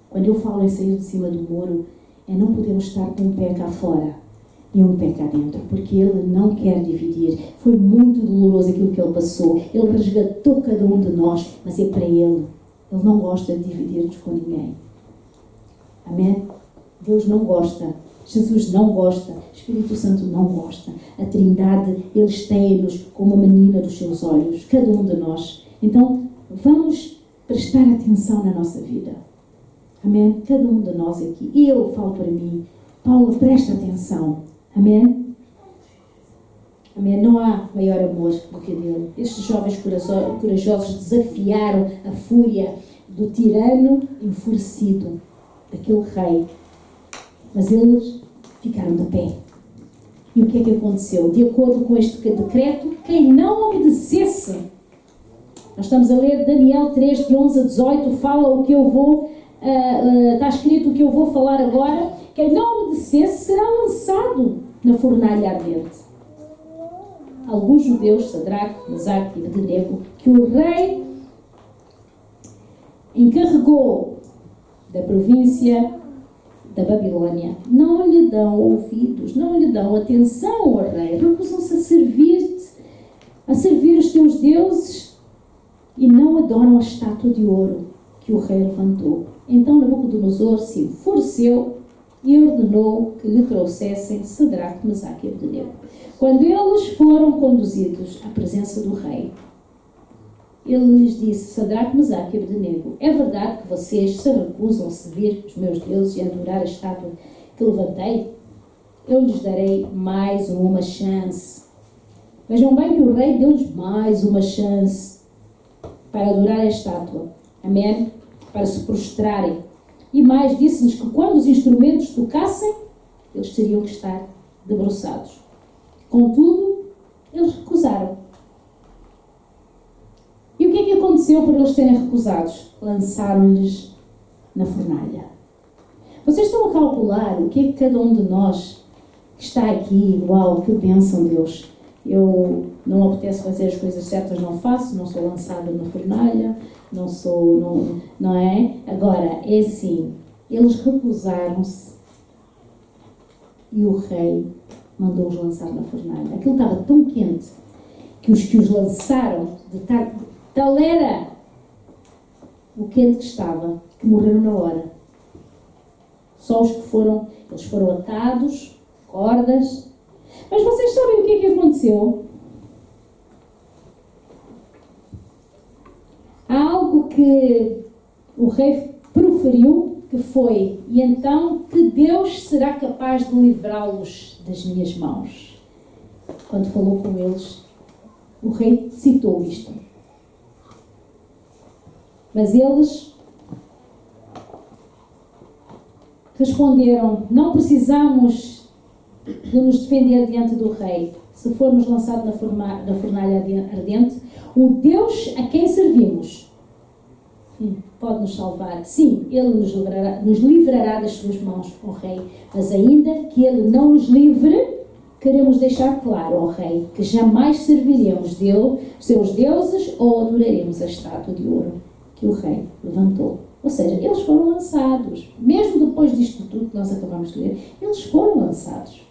Quando eu falo em sair de cima do muro, não podemos estar com um pé cá fora e um pé cá dentro, porque Ele não quer dividir. Foi muito doloroso aquilo que Ele passou. Ele resgatou cada um de nós, mas é para Ele. Ele não gosta de dividir-nos com ninguém. Amém? Deus não gosta. Jesus não gosta. Espírito Santo não gosta. A Trindade, Eles têm-nos como a menina dos seus olhos. Cada um de nós. Então, vamos prestar atenção na nossa vida. Amém? Cada um de nós aqui. E eu falo para mim. Paulo, presta atenção. Amém? Amém? Não há maior amor do que dele. Estes jovens corajosos desafiaram a fúria do tirano enfurecido, daquele rei. Mas eles ficaram de pé. E o que é que aconteceu? De acordo com este decreto, quem não obedecesse, nós estamos a ler Daniel 3, de 11 a 18, fala o que eu vou, está escrito o que eu vou falar agora. Quem não obedecesse será lançado na fornalha ardente. Alguns judeus, Sadraque, Mesaque e Abednego, que o rei encarregou da província da Babilônia, não lhe dão ouvidos, não lhe dão atenção ao rei, recusam-se a servir os teus deuses e não adoram a estátua de ouro que o rei levantou. Então Nabucodonosor se enfureceu e ordenou que lhe trouxessem Sadraque, Mesaque e Abdenego. Quando eles foram conduzidos à presença do rei, ele lhes disse: Sadraque, Mesaque e Abdenego, é verdade que vocês se recusam a servir os meus deuses e a adorar a estátua que levantei? Eu lhes darei mais uma chance. Vejam bem que o rei deu-lhes mais uma chance para adorar a estátua. Amém? Para se prostrarem. E mais, disse-lhes que quando os instrumentos tocassem, eles teriam que estar debruçados. Contudo, eles recusaram. E o que é que aconteceu por eles terem recusados? Lançaram-lhes na fornalha. Vocês estão a calcular o que é que cada um de nós que está aqui, uau, que bênção, Deus. Eu não apetece fazer as coisas certas, não faço, não sou lançada na fornalha, não é? Agora, é assim, eles recusaram-se e o rei mandou-os lançar na fornalha. Aquilo estava tão quente que os que os lançaram, tal era o quente que estava, que morreram na hora. Só os que eles foram atados, cordas. Mas vocês sabem o que é que aconteceu? Há algo que o rei proferiu, que foi: e então que Deus será capaz de livrá-los das minhas mãos. Quando falou com eles, o rei citou isto. Mas eles responderam: não precisamos de nos defender diante do rei. Se formos lançados na fornalha ardente, o Deus a quem servimos pode nos salvar. Sim, Ele nos livrará das suas mãos, ó rei. Mas ainda que Ele não nos livre, queremos deixar claro, ó rei, que jamais serviremos seus deuses ou adoraremos a estátua de ouro que o rei levantou. Ou seja, eles foram lançados. Mesmo depois disto tudo que nós acabamos de ler, eles foram lançados.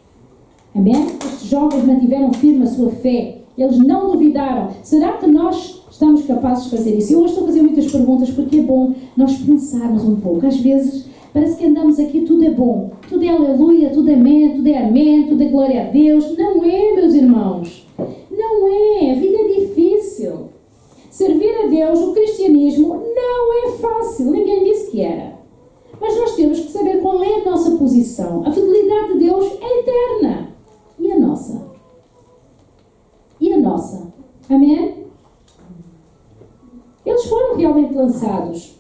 Amém? Estes jovens mantiveram firme a sua fé. Eles não duvidaram. Será que nós estamos capazes de fazer isso? Eu hoje estou a fazer muitas perguntas porque é bom nós pensarmos um pouco. Às vezes parece que andamos aqui, tudo é bom. Tudo é aleluia, tudo é amém, tudo é glória a Deus. Não é, meus irmãos. Não é. A vida é difícil. Servir a Deus, o cristianismo, não é fácil. Ninguém disse que era. Mas nós temos que saber qual é a nossa posição. A fidelidade de Deus é eterna. E a nossa? E a nossa? Amém? Eles foram realmente lançados.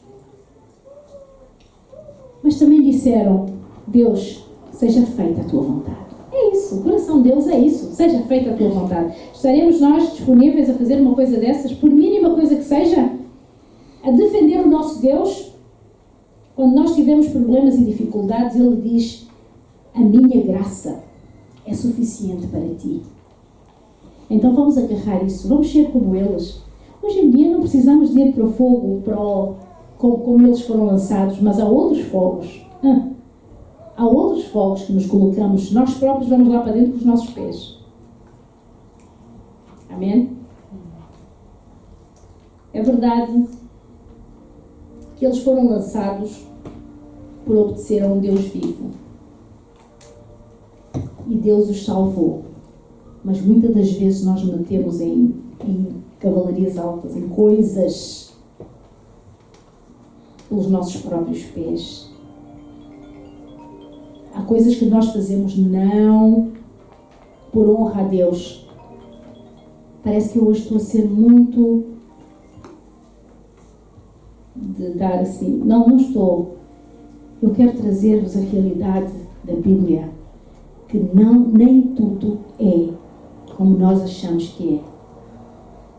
Mas também disseram: Deus, seja feita a tua vontade. É isso, o coração deles é isso. Seja feita a tua vontade. Estaremos nós disponíveis a fazer uma coisa dessas, por mínima coisa que seja, a defender o nosso Deus? Quando nós tivermos problemas e dificuldades, Ele diz: a minha graça é suficiente para ti. Então vamos agarrar isso, vamos ser como eles. Hoje em dia não precisamos de ir para o fogo, como eles foram lançados, mas há outros fogos. Há outros fogos que nos colocamos, nós próprios vamos lá para dentro com os nossos pés. Amém? É verdade que eles foram lançados por obedecer a um Deus vivo. E Deus os salvou. Mas muitas das vezes nós metemos em cavalarias altas, em coisas pelos nossos próprios pés. Há coisas que nós fazemos não por honra a Deus. Parece que eu hoje estou a ser muito de dar assim. Não estou. Eu quero trazer-vos a realidade da Bíblia, que nem tudo é como nós achamos que é.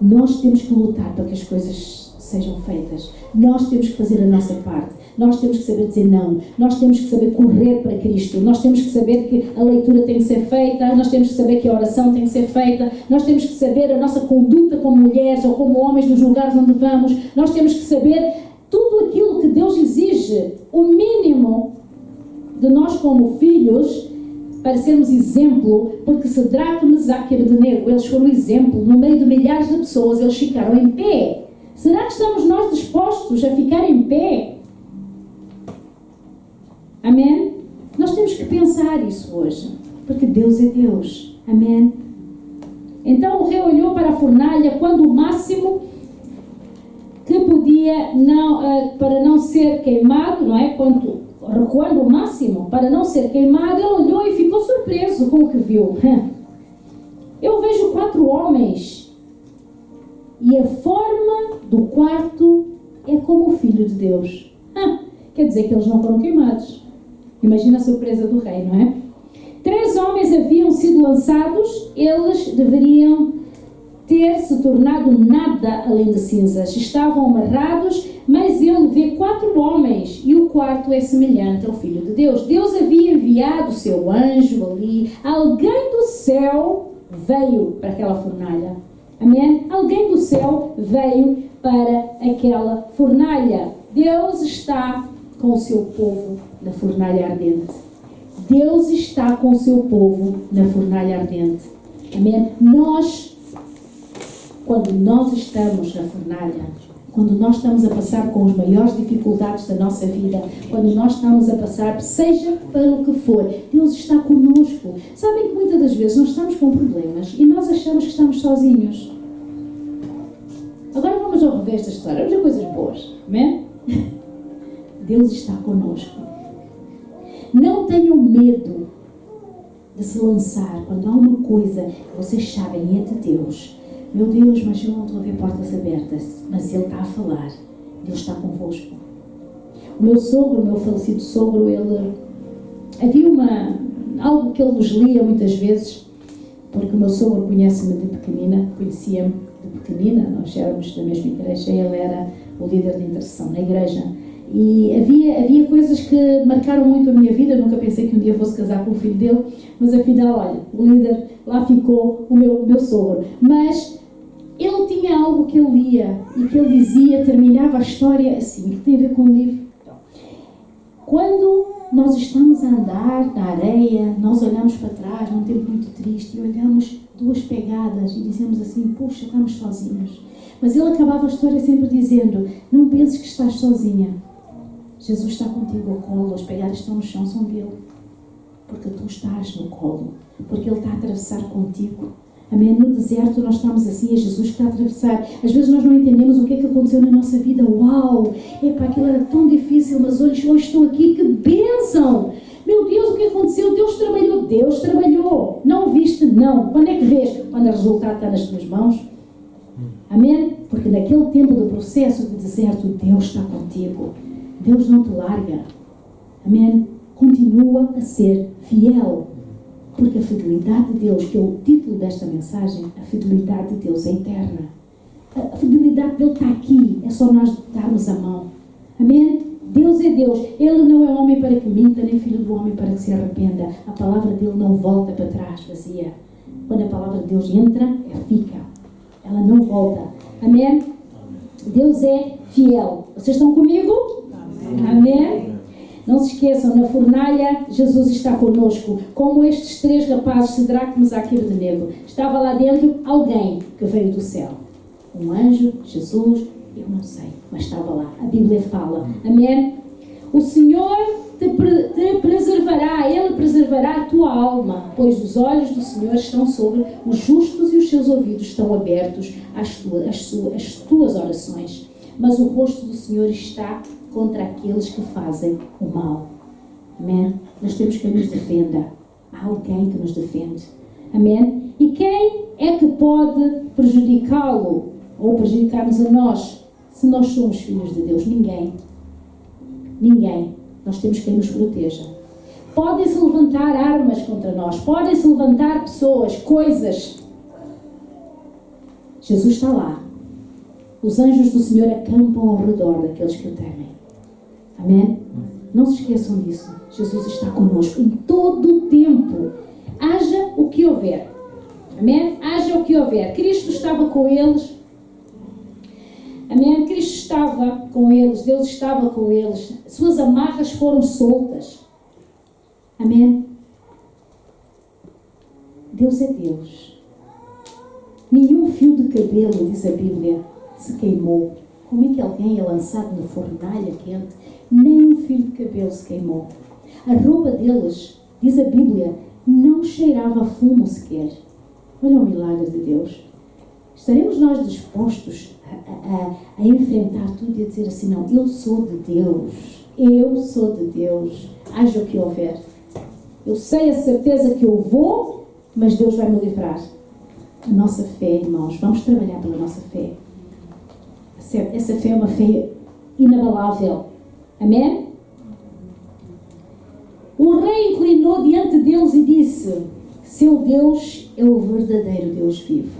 Nós temos que lutar para que as coisas sejam feitas. Nós temos que fazer a nossa parte. Nós temos que saber dizer não. Nós temos que saber correr para Cristo. Nós temos que saber que a leitura tem que ser feita. Nós temos que saber que a oração tem que ser feita. Nós temos que saber a nossa conduta como mulheres ou como homens nos lugares onde vamos. Nós temos que saber tudo aquilo que Deus exige. O mínimo de nós como filhos, para sermos exemplo, porque Sadraque, Mesaque e Abdenego, eles foram exemplo. No meio de milhares de pessoas, eles ficaram em pé. Será que estamos nós dispostos a ficar em pé? Amém? Nós temos que pensar isso hoje, porque Deus é Deus. Amém? Então o rei olhou para a fornalha quando o máximo que podia para não ser queimado, não é? Recuando o máximo para não ser queimado, ele olhou e ficou surpreso com o que viu. Eu vejo 4 homens e a forma do quarto é como o Filho de Deus. Quer dizer que eles não foram queimados. Imagina a surpresa do rei, não é? 3 homens haviam sido lançados, eles deveriam ter se tornado nada além de cinzas. Estavam amarrados, mas ele vê 4 homens e o quarto é semelhante ao Filho de Deus. Deus havia enviado o seu anjo ali. Alguém do céu veio para aquela fornalha. Amém? Alguém do céu veio para aquela fornalha. Deus está com o seu povo na fornalha ardente. Deus está com o seu povo na fornalha ardente. Amém? Quando nós estamos na fornalha, quando nós estamos a passar com as maiores dificuldades da nossa vida, quando nós estamos a passar, seja pelo que for, Deus está conosco. Sabem que muitas das vezes nós estamos com problemas e nós achamos que estamos sozinhos. Agora vamos ao revés da história, vamos a coisas boas. Amém? Deus está conosco. Não tenham medo de se lançar quando há uma coisa que vocês sabem é de Deus. Meu Deus, mas eu não estou a ver portas abertas. Mas Ele está a falar. Deus está convosco. O meu sogro, o meu falecido sogro, havia algo que ele nos lia muitas vezes, porque o meu sogro conhece-me de pequenina, conhecia-me de pequenina, nós éramos da mesma igreja, ele era o líder de intercessão na igreja. E havia coisas que marcaram muito a minha vida. Eu nunca pensei que um dia fosse casar com o filho dele, mas afinal, olha, o líder, lá ficou o meu sogro. Mas ele tinha algo que ele lia e que ele dizia, terminava a história assim, que tem a ver com o livro. Quando nós estamos a andar na areia, nós olhamos para trás num tempo muito triste e olhamos 2 pegadas e dizemos assim, puxa, estamos sozinhos. Mas ele acabava a história sempre dizendo, não penses que estás sozinha. Jesus está contigo ao colo, as pegadas estão no chão, são dele. Porque tu estás no colo, porque ele está a atravessar contigo. Amém? No deserto nós estamos assim, é Jesus que está a atravessar. Às vezes nós não entendemos o que é que aconteceu na nossa vida. Uau! Epá, aquilo era tão difícil, mas hoje estou aqui, que bênção! Meu Deus, o que aconteceu? Deus trabalhou. Não viste? Não. Quando é que vês? Quando o resultado está nas tuas mãos. Amém? Porque naquele tempo do processo de deserto, Deus está contigo. Deus não te larga. Amém? Continua a ser fiel. Porque a fidelidade de Deus, que é o título desta mensagem, a fidelidade de Deus é eterna. A fidelidade dele está aqui. É só nós darmos a mão. Amém? Deus é Deus. Ele não é homem para que minta, nem filho do homem para que se arrependa. A palavra dele não volta para trás vazia. Quando a palavra de Deus entra, ela fica. Ela não volta. Amém? Deus é fiel. Vocês estão comigo? Amém? Não se esqueçam, na fornalha Jesus está conosco, como estes 3 rapazes, Cedraque, Mesaque e Abednego. Estava lá dentro alguém que veio do céu. Um anjo, Jesus, eu não sei, mas estava lá. A Bíblia fala. Amém? O Senhor te preservará, Ele preservará a tua alma, pois os olhos do Senhor estão sobre os justos e os seus ouvidos estão abertos às tuas orações. Mas o rosto do Senhor está contra aqueles que fazem o mal. Amém? Nós temos que nos defenda. Há alguém que nos defende. Amém? E quem é que pode prejudicá-lo ou prejudicar-nos a nós, se nós somos filhos de Deus? Ninguém. Ninguém. Nós temos quem nos proteja. Podem-se levantar armas contra nós. Podem-se levantar pessoas, coisas. Jesus está lá. Os anjos do Senhor acampam ao redor daqueles que o temem. Amém? Não se esqueçam disso. Jesus está connosco em todo o tempo. Haja o que houver. Amém? Haja o que houver. Cristo estava com eles. Amém? Cristo estava com eles. Deus estava com eles. Suas amarras foram soltas. Amém? Deus é Deus. Nenhum fio de cabelo, diz a Bíblia, se queimou. como é que alguém é lançado na fornalha quente? Nem um fio de cabelo se queimou. A roupa deles, diz a Bíblia, não cheirava a fumo sequer. Olha o milagre de Deus. Estaremos nós dispostos a enfrentar tudo e a dizer assim, não, eu sou de Deus. Eu sou de Deus. Haja o que houver. Eu sei a certeza que eu vou, mas Deus vai me livrar. A nossa fé, irmãos, vamos trabalhar pela nossa fé. Essa fé é uma fé inabalável. Amém? O rei inclinou diante deles e disse, seu Deus é o verdadeiro Deus vivo.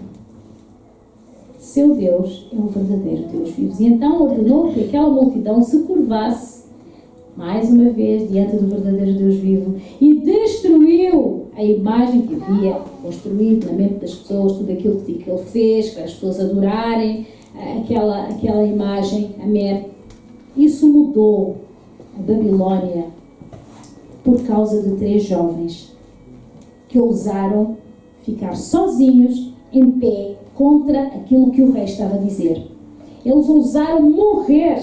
Seu Deus é o verdadeiro Deus vivo. E então ordenou que aquela multidão se curvasse, mais uma vez, diante do verdadeiro Deus vivo, e destruiu a imagem que havia construído na mente das pessoas, tudo aquilo que ele fez, para as pessoas adorarem aquela imagem. Amém? Isso mudou a Babilônia por causa de 3 jovens que ousaram ficar sozinhos, em pé, contra aquilo que o rei estava a dizer. Eles ousaram morrer,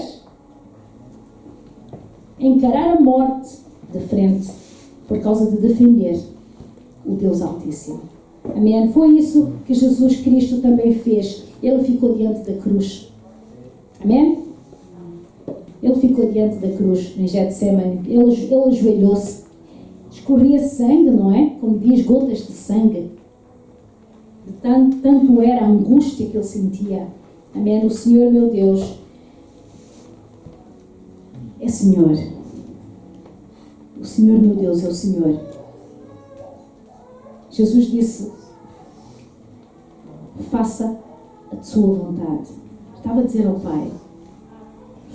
encarar a morte de frente, por causa de defender o Deus Altíssimo. Amém? Foi isso que Jesus Cristo também fez. Ele ficou diante da cruz. Amém? Ele ficou diante da cruz, em Getsemane. Ele ajoelhou-se. Escorria sangue, não é? Como diz, gotas de sangue. De tanto era a angústia que ele sentia. Amém? O Senhor, meu Deus, é Senhor. O Senhor, meu Deus, é o Senhor. Jesus disse, faça a sua vontade. Estava a dizer ao Pai,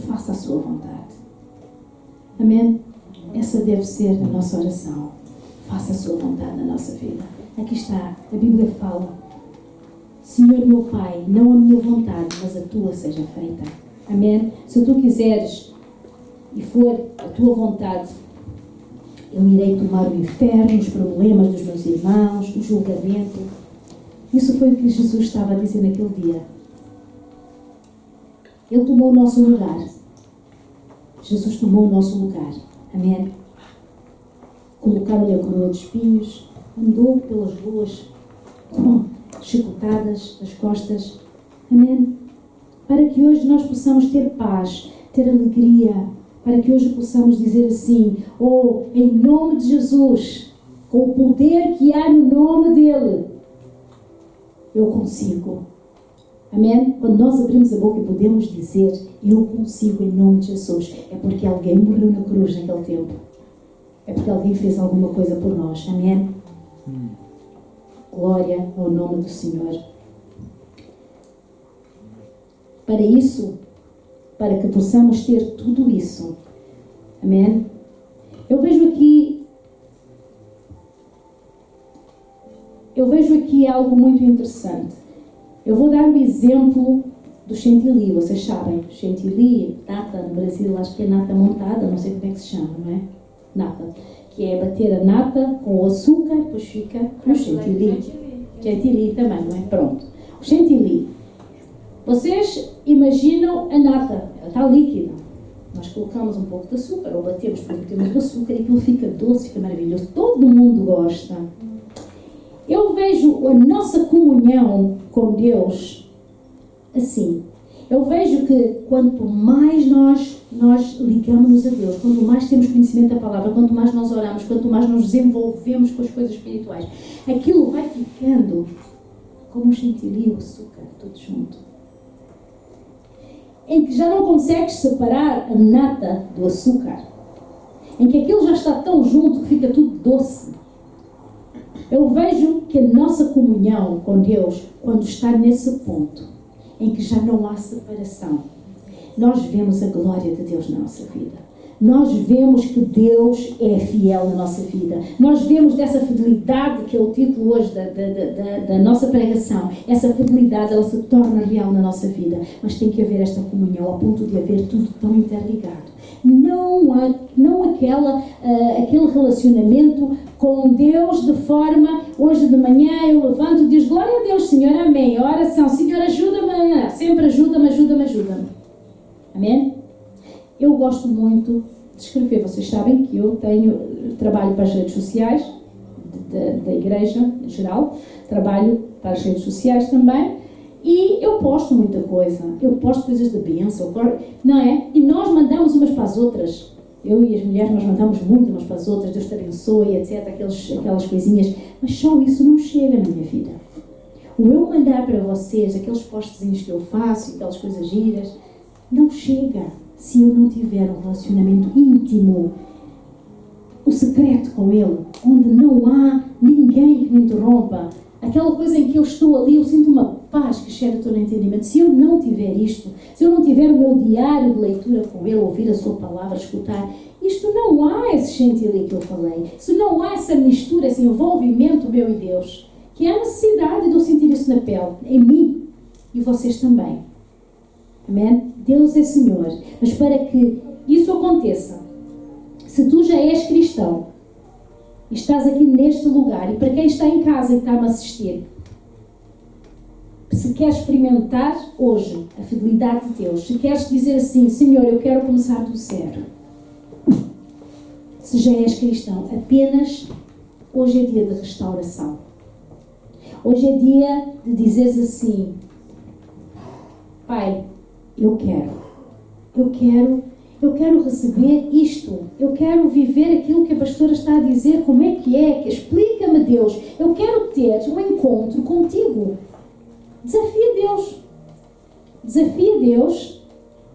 faça a sua vontade. Amém? Essa deve ser a nossa oração. Faça a sua vontade na nossa vida. Aqui está, a Bíblia fala, Senhor meu Pai, não a minha vontade, mas a tua seja feita. Amém? Se tu quiseres e for a tua vontade, eu irei tomar o inferno, os problemas dos meus irmãos, o julgamento. Isso foi o que Jesus estava a dizer naquele dia. Ele tomou o nosso lugar. Jesus tomou o nosso lugar. Amém? Colocaram-lhe a coroa de espinhos, andou pelas ruas, chicotadas das costas. Amém? Para que hoje nós possamos ter paz, ter alegria, para que hoje possamos dizer assim, em nome de Jesus, com o poder que há no nome dele, eu consigo. Amém? Quando nós abrimos a boca e podemos dizer, eu consigo em nome de Jesus, é porque alguém morreu na cruz naquele tempo. É porque alguém fez alguma coisa por nós. Amém? Glória ao nome do Senhor. Para isso, para que possamos ter tudo isso. Amém? Eu vejo aqui algo muito interessante. Eu vou dar o exemplo do chantilly. Vocês sabem, chantilly, nata, no Brasil acho que é nata montada, não sei como é que se chama, não é? Nata. Que é bater a nata com o açúcar, depois fica o chantilly. Chantilly também, não é? Pronto. O chantilly. Vocês imaginam a nata, ela está líquida. Nós colocamos um pouco de açúcar, ou batemos o açúcar e aquilo fica doce, fica maravilhoso. Todo mundo gosta. Eu vejo a nossa comunhão com Deus assim. Eu vejo que quanto mais nós ligamos-nos a Deus, quanto mais temos conhecimento da palavra, quanto mais nós oramos, quanto mais nos desenvolvemos com as coisas espirituais, aquilo vai ficando como um chantilly, o açúcar, tudo junto. Em que já não consegues separar a nata do açúcar. Em que aquilo já está tão junto que fica tudo doce. Eu vejo que a nossa comunhão com Deus, quando está nesse ponto, em que já não há separação, nós vemos a glória de Deus na nossa vida. Nós vemos que Deus é fiel na nossa vida. Nós vemos dessa fidelidade, que é o título hoje da nossa pregação. Essa fidelidade, ela se torna real na nossa vida. Mas tem que haver esta comunhão, ao ponto de haver tudo tão interligado. Não aquele relacionamento com Deus de forma, hoje de manhã eu levanto e digo, glória a Deus, Senhor, amém. A oração, Senhor, ajuda-me, sempre ajuda-me. Amém? Eu gosto muito de escrever. Vocês sabem que eu trabalho para as redes sociais da igreja em geral, trabalho para as redes sociais também, e eu posto muita coisa. Eu posto coisas de bênção, não é? E nós mandamos umas para as outras. Eu e as mulheres, nós mandamos muito umas para as outras, Deus te abençoe, etc. Aquelas coisinhas. Mas só isso não chega na minha vida. O eu mandar para vocês aqueles postezinhos que eu faço, aquelas coisas giras, não chega se eu não tiver um relacionamento íntimo, o secreto com Ele, onde não há ninguém que me interrompa. Aquela coisa em que eu estou ali, eu sinto uma paz que chega todo o entendimento. Se eu não tiver isto, se eu não tiver o meu diário de leitura com Ele, ouvir a sua palavra, escutar, isto não há esse chantilly que eu falei. Se não há essa mistura, esse envolvimento meu e Deus, que é a necessidade de eu sentir isso na pele, em mim e vocês também. Amém? Deus é Senhor. Mas para que isso aconteça, se tu já és cristão e estás aqui neste lugar, e para quem está em casa e está-me a assistir, se queres experimentar hoje a fidelidade de Deus, se queres dizer assim, Senhor, eu quero começar do zero. Se já és cristão, apenas hoje é dia de restauração. Hoje é dia de dizeres assim, Pai, eu quero receber isto, eu quero viver aquilo que a pastora está a dizer, como é que é, explica-me Deus, eu quero ter um encontro contigo. Desafia Deus.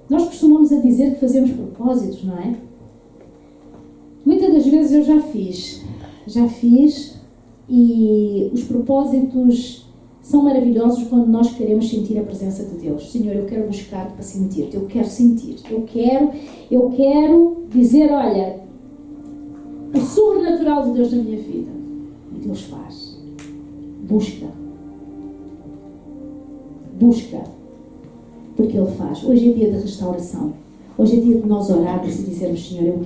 Nós costumamos a dizer que fazemos propósitos, não é? Muitas das vezes eu já fiz, e os propósitos são maravilhosos quando nós queremos sentir a presença de Deus. Senhor, eu quero buscar-te para sentir-te, eu quero sentir, eu quero dizer, olha, o sobrenatural de Deus na minha vida. E Deus faz. Busca, porque Ele faz. Hoje é dia de restauração. Hoje é dia de nós orarmos e dizermos, Senhor, eu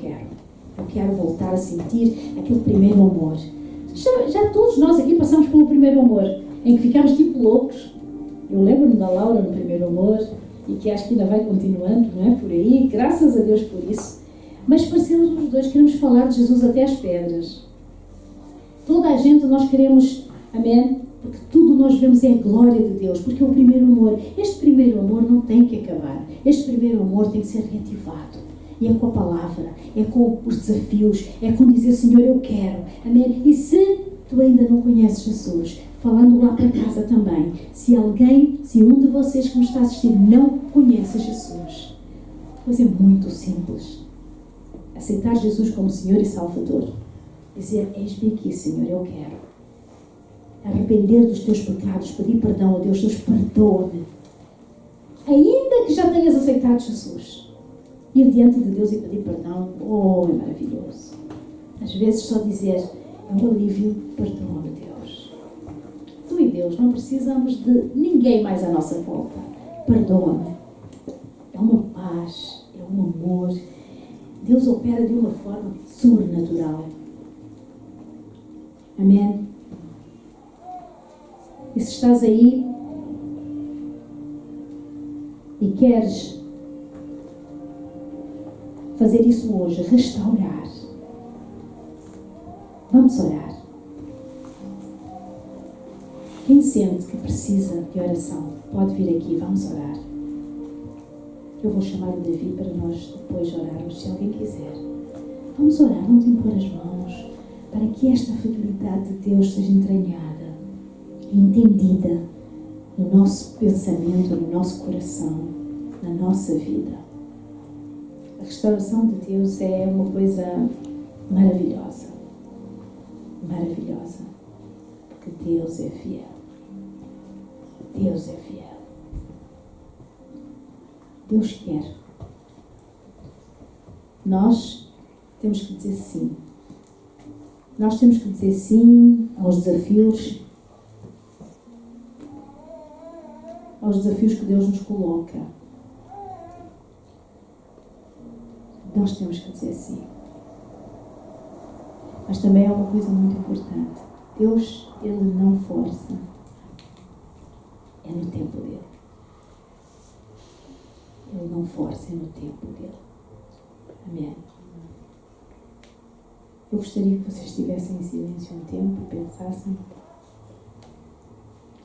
quero voltar a sentir aquele primeiro amor. Já todos nós aqui passamos pelo primeiro amor, em que ficámos tipo loucos. Eu lembro-me da Laura no primeiro amor, e que acho que ainda vai continuando, não é? Por aí, graças a Deus por isso. Mas parecemos os dois, queremos falar de Jesus até às pedras. Toda a gente nós queremos, amém? Porque tudo nós vemos é a glória de Deus, porque é o primeiro amor. Este primeiro amor não tem que acabar. Este primeiro amor tem que ser reativado. E é com a palavra, é com os desafios, é com dizer, Senhor, eu quero. Amém? E se tu ainda não conheces Jesus, falando lá para casa também, se um de vocês que me está a assistir não conhece Jesus, pois é muito simples. Aceitar Jesus como Senhor e Salvador. Dizer, eis-me aqui, Senhor, eu quero. Arrepender dos teus pecados, pedir perdão a Deus, Deus perdoa-me. Ainda que já tenhas aceitado Jesus, ir diante de Deus e pedir perdão, é maravilhoso. Às vezes só dizer, é um alívio, perdoa-me Deus. Tu e Deus não precisamos de ninguém mais à nossa volta. Perdoa-me. É uma paz, é um amor. Deus opera de uma forma sobrenatural. Amém? E se estás aí e queres fazer isso hoje, restaurar, vamos orar. Quem sente que precisa de oração, pode vir aqui, vamos orar. Eu vou chamar o Davi para nós depois orarmos, se alguém quiser. Vamos orar, vamos impor as mãos, para que esta fidelidade de Deus seja entranhada e entendida no nosso pensamento, no nosso coração, na nossa vida. A restauração de Deus é uma coisa maravilhosa. Maravilhosa. Porque Deus é fiel. Deus é fiel. Deus quer. Nós temos que dizer sim. Nós temos que dizer sim aos desafios que Deus nos coloca. Nós temos que dizer sim. Mas também é uma coisa muito importante. Deus, Ele não força. É no tempo dele. Ele não força, é no tempo dele. Amém. Eu gostaria que vocês estivessem em silêncio um tempo e pensassem.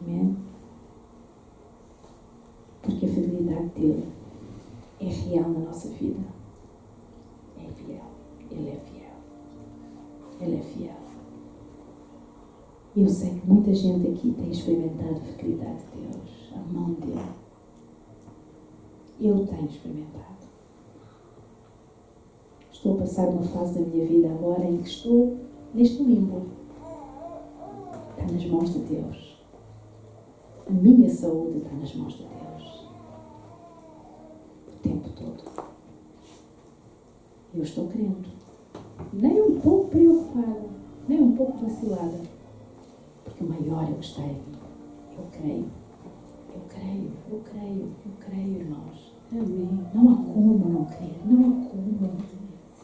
Amém. Porque a fidelidade dele é real na nossa vida. É fiel. Ele é fiel. Ele é fiel. E eu sei que muita gente aqui tem experimentado a fidelidade de Deus, a mão dele. Eu tenho experimentado. Estou a passar uma fase da minha vida agora em que estou neste limbo. Está nas mãos de Deus. A minha saúde está nas mãos de Deus. O tempo todo. Eu estou crendo. Nem um pouco preocupada. Nem um pouco vacilada. Porque o maior é o que está em mim. Eu creio. Eu creio. Eu creio. Eu creio, irmãos. Amém. Não há como não crer. Não há como.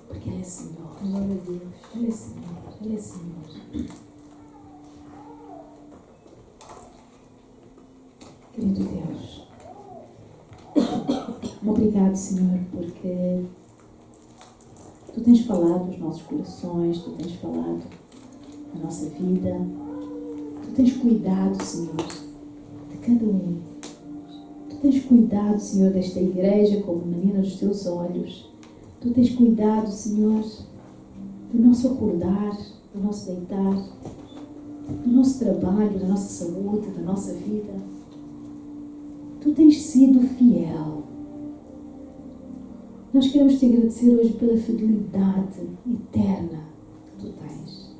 Porque Ele é Senhor. Glória a Deus. Ele é Senhor. Ele é Senhor. Querido Deus, obrigado, Senhor, porque Tu tens falado nos nossos corações, Tu tens falado na nossa vida, Tu tens cuidado, Senhor, de cada um. Tu tens cuidado, Senhor, desta igreja como menina dos Teus olhos. Tu tens cuidado, Senhor, do nosso acordar, do nosso deitar, do nosso trabalho, da nossa saúde, da nossa vida. Tu tens sido fiel. Nós queremos te agradecer hoje pela fidelidade eterna que Tu tens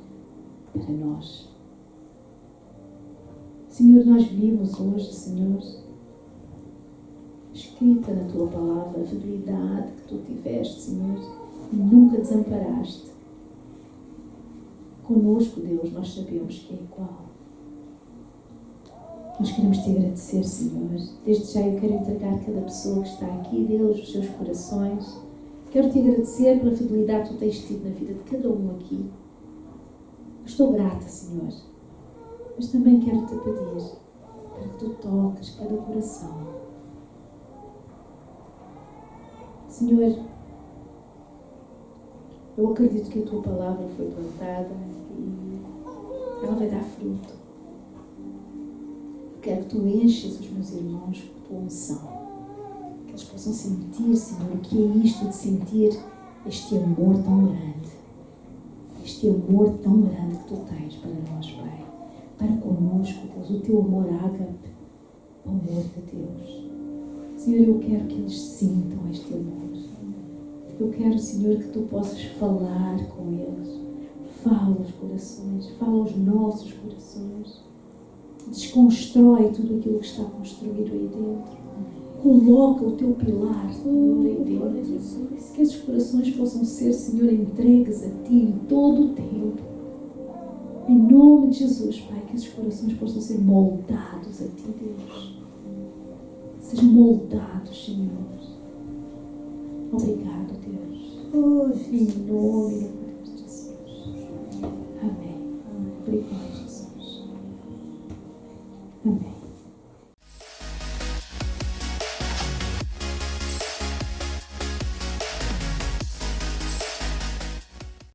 para nós. Senhor, nós vimos hoje, Senhor, escrita na Tua palavra, a fidelidade que Tu tiveste, Senhor, e nunca desamparaste. Conosco, Deus, nós sabemos que é igual. Nós queremos te agradecer, Senhor. Desde já eu quero entregar cada pessoa que está aqui, Deus, os seus corações. Quero te agradecer pela fidelidade que Tu tens tido na vida de cada um aqui. Estou grata, Senhor. Mas também quero te pedir para que Tu toques cada coração. Senhor, eu acredito que a Tua palavra foi plantada e ela vai dar fruto. Quero que Tu enches os meus irmãos com a Tua unção. Que eles possam sentir, Senhor, o que é isto de sentir este amor tão grande. Este amor tão grande que Tu tens para nós, Pai. Para conosco, Deus, o Teu amor ágape, o amor de Deus. Senhor, eu quero que eles sintam este amor. Eu quero, Senhor, que Tu possas falar com eles. Fala aos corações, fala aos nossos corações. Desconstrói tudo aquilo que está construído aí dentro. Coloca o Teu pilar, Senhor, aí dentro. Que esses corações possam ser, Senhor, entregues a Ti em todo o tempo. Em nome de Jesus, Pai, que esses corações possam ser moldados a Ti, Deus. Sejam moldados, Senhor. Obrigado, Deus. Em nome de Jesus. Amém. Obrigado, Jesus. Amém.